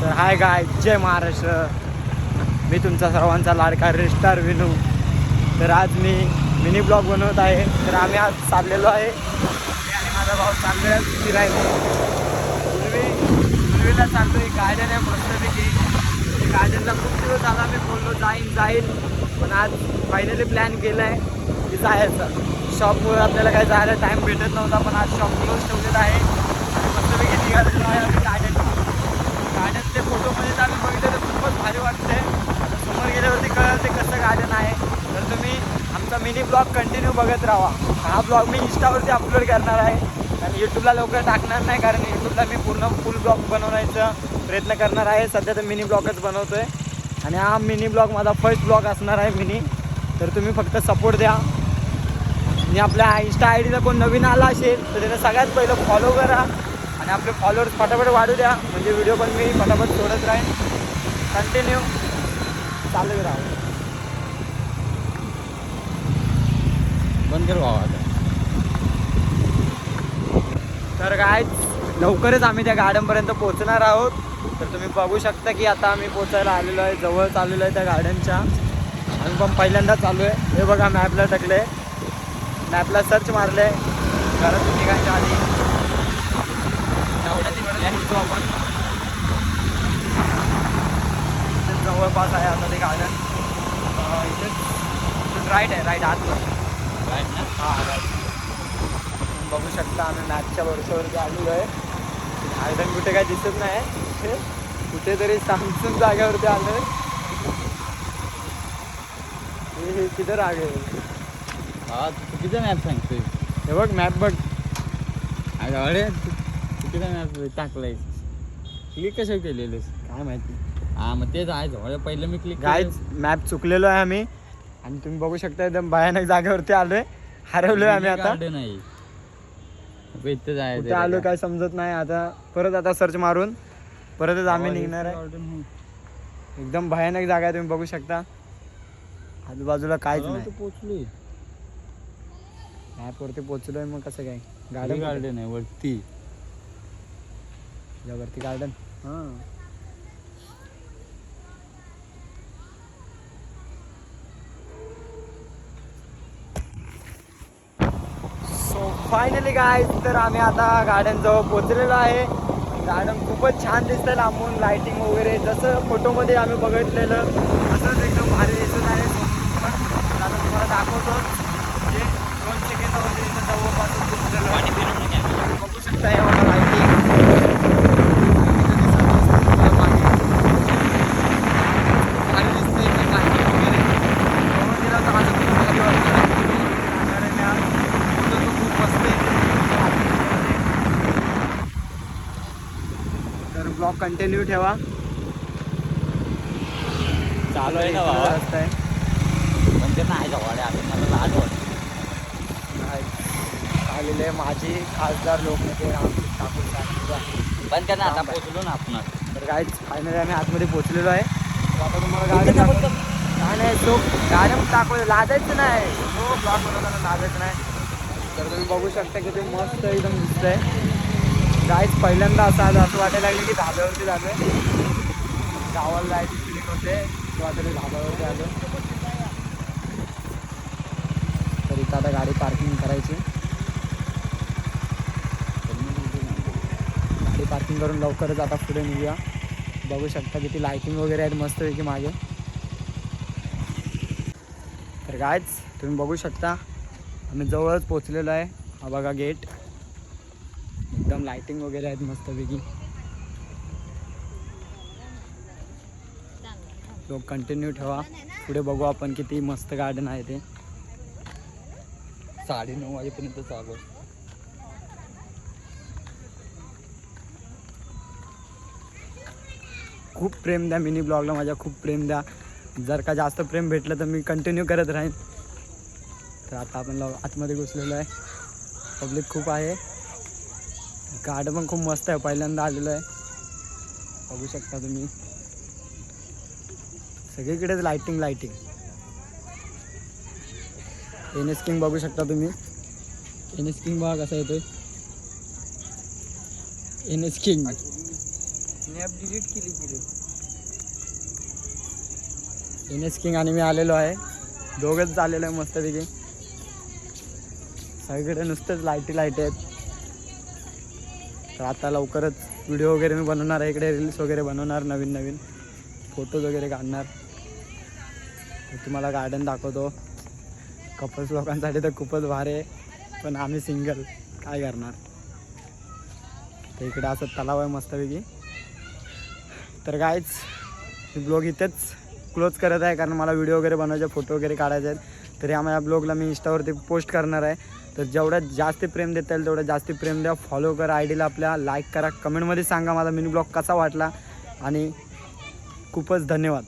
तर हाय गाय, जय महाराष्ट्र. मी तुमचा सर्वांचा लाडका रेस्टार विनू. तर आज मी मिनी ब्लॉग बनवत आहे. तर आम्ही आज चाललेलो आहे, मी आणि माझा भाऊ चाललो आहे फिरायला. पूर्वीला चाललो आहे, गार्डन आहे मस्तपैकी. गार्डनला खूप दिवस झाला मी बोललो जाईल, पण आज फायनली प्लॅन केला आहे की जायचं. शॉपमुळे आपल्याला काही जायला टाईम भेटत नव्हता, पण आज शॉप क्लोज ठेवलेला आहे. मस्तपैकी निघालेलो आहे आम्ही गार्डनचे फोटोमध्ये तर आम्ही बघितलं तर खूपच भारी वाटते. आता समोर गेल्यावरती कळलं ते कसं गार्डन आहे. तर तुम्ही आमचा मिनी ब्लॉग कंटिन्यू बघत राहा. हा ब्लॉग मी इंस्टावरती अपलोड करणार आहे आणि यूट्यूबला लवकर टाकणार नाही, कारण यूट्यूबला मी पूर्ण फुल ब्लॉग बनवण्याचा प्रयत्न करणार आहे. सध्या तर मिनी ब्लॉगच बनवतो आहे आणि हा मिनी ब्लॉग माझा फर्स्ट ब्लॉग असणार आहे मिनी. तर तुम्ही फक्त सपोर्ट द्या आणि आपल्या इंस्टा आय डीला कोण नवीन आला असेल तर त्याला सगळ्यात पहिलं फॉलो करा आणि आपले फॉलोअर्स फटाफट वाढू द्या, म्हणजे व्हिडिओ पण मी फटाफट सोडत राहीन. कंटिन्यू चालू राहा. बंद कर भावा आता. तर काय लवकरच आम्ही त्या गार्डनपर्यंत पोहोचणार आहोत. तर तुम्ही बघू शकता की आता आम्ही पोचायला आलेलो आहे, जवळ आलेलो आहे त्या गार्डनच्या. आम्ही पण पहिल्यांदा चालू आहे. हे बघा मॅपला टाकले, मॅपला सर्च मारले घरातून निघायच्या आधी. आपण जवळपास आहे आता ते गार्डन. इथे राईट आहे, राईट आतमध्ये राईट ना. हां राईट. बघू शकता आम्ही मॅपच्या वरच्यावरती आलेलो आहे. गार्डन कुठे काय दिसत नाही, कुठेतरी सामसून जागेवरती आलो आहे. हे किधर आ गए? हा तू चुकीचा मॅप सांगतोय. हे बघ मॅप बघ. अरे चुकीचा मॅप टाकलाय. क्लिक कसं केलेलंस काय माहिती. हा मग तेच आहे जवळ. पहिलं मी क्लिक गाईज मॅप चुकलेलो आहे आम्ही आणि तुम्ही बघू शकता एकदम भयानक जागेवरती आलोय. हरवलोय आम्ही आता. नाही इथं जायचं. कुठे आलो काय समजत नाही. आता परत सर्च मारून परतच आम्ही निघणार आहे. एकदम भयानक जागा आहे, तुम्ही बघू शकता. आजूबाजूला काहीच नाही. पोचलोय मॅपवरती पोचलोय, मग कसं काय गार्डन गार्डन आहे वरती. वरती गार्डन. हां सो फायनली गाईज, तर आम्ही आता गार्डन जवळ पोचलेलो आहे. गार्डन खूपच छान दिसतं लांबून, लाईटिंग वगैरे जसं फोटोमध्ये आम्ही बघितलेलं असंच एकदम भारी दिसत आहे. आता तुम्हाला दाखवतो जे 2 सेकंदावरती इथं जवळपास पोचलेलं आहे. बघू शकता एवढं लाईटिंग. तर ब्लॉग कंटिन्यू ठेवा. चालू आहे ना भावा. रस्ता आहे. पण ते नाही जवळ आहे. मला लाज वाटते. आलेले माझे खासदार लोकनेते राम ठाकूर साहेब. पण त्यांना आता पोचलो ना आपण. तर काय फायनली आम्ही आतमध्ये पोचलेलो आहे. तर आता तुम्हाला गार्डन दाखवतो. काय नाही तो गार्डन दाखवलं, लाजायचं नाही. तो ब्लॉग बनवताना लाजायचं नाही. तर तुम्ही बघू शकता की ते मस्त एकदम दिसतंय. गाईच पहिल्यांदा असं वाटायला लागलं की धाब्यावरती झालं आहे. गावाला जायची फिलिंग होते, वाटले धाब्यावरती आलो. तर इथं आता गाडी पार्किंग करायची. गाडी पार्किंग करून लवकरच आता पुढे निघूया. बघू शकता किती लाईटिंग वगैरे आहेत मस्तपैकी मागे. तर गाईच तुम्ही बघू शकता आम्ही जवळच पोचलेलो आहे. हा बघा गेट, एकदम लाईटिंग वगैरे आहेत मस्तपैकी. लोक कंटिन्यू ठेवा, पुढे बघू आपण किती मस्त गार्डन आहे ते. 9:30 वाजेपर्यंत चालू आहे. खूप प्रेम द्या मिनी ब्लॉगला माझ्या, खूप प्रेम द्या. जर का जास्त प्रेम भेटलं तर मी कंटिन्यू करत राहीन. तर आता आपण आतमध्ये घुसलेलो आहे. पब्लिक खूप आहे. गार्डन पण खूप मस्त आहे, पहिल्यांदा आलेलो आहे. बघू शकता तुम्ही सगळीकडेच लाईटिंग. एनएस किंग बघू शकता तुम्ही. एनएस किंग बघा कसा येतोय. एनएस किंग स्नॅप डिलीट केली एनएस किंग आणि मी आलेलो आहे, दोघंच आलेलो आहे मस्तपैकी. सगळीकडे नुसतंच लाईटी आहेत. तर आता लवकरच व्हिडिओ वगैरे मी बनवणार आहे, इकडे रील्स वगैरे बनवणार, नवीन फोटोज वगैरे काढणार. तर तुम्हाला गार्डन दाखवतो. कपल्स लोकांसाठी तर खूपच भारी आहे, पण आम्ही सिंगल काय करणार. तर इकडे असं तलाव आहे मस्तपैकी. तर गाईज मी ब्लॉग इथेच क्लोज करत आहे, कारण मला व्हिडिओ वगैरे बनवायचे, फोटो वगैरे काढायचे आहेत. तरी आम्हाला या ब्लॉगला मी इंस्टावरती पोस्ट करणार आहे. तर जेवढ्यात जास्त प्रेम देता येईल तेवढं जास्त प्रेम द्या. फॉलो करा आयडीला आपल्या, लाईक करा, कमेंटमध्ये सांगा माझा मिनी ब्लॉग कसा वाटला. आणि खूपच धन्यवाद.